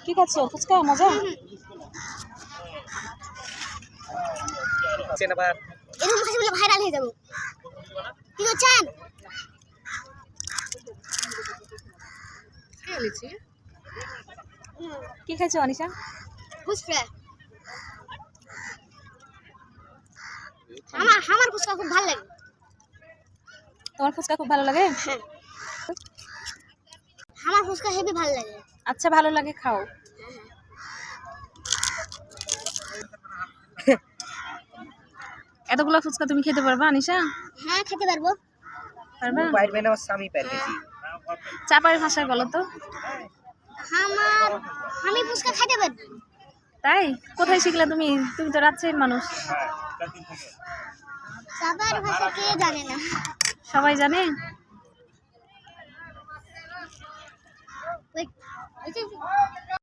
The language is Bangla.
কি খাচ্ছ? ফুচকা মজা? ভাইরাল হয়ে যাবো। কি করছেন? কি খাইছো অনিশা? ফুচকা। আমার ফুচকা খুব ভালো লাগে। তোমার ফুচকা খুব ভালো লাগে? আমার ফুচকা হেবি ভালো লাগে। আচ্ছা, ভালো লাগে, খাও। এতগুলো ফুচকা তুমি খেতে পারবা আনিশা? হ্যাঁ, খেতে পারবো। পারবা? পারবে না, ওর স্বামী পারবে। চাপার ভাষায় বলো তো। আমি ফুচকা খেতে পারবো। তাই? কোথায় শিখলা তুমি? তুমি তো রাজশাহীর মানুষ। চাপার ভাষা কে জানে না? সবাই জানে। ওই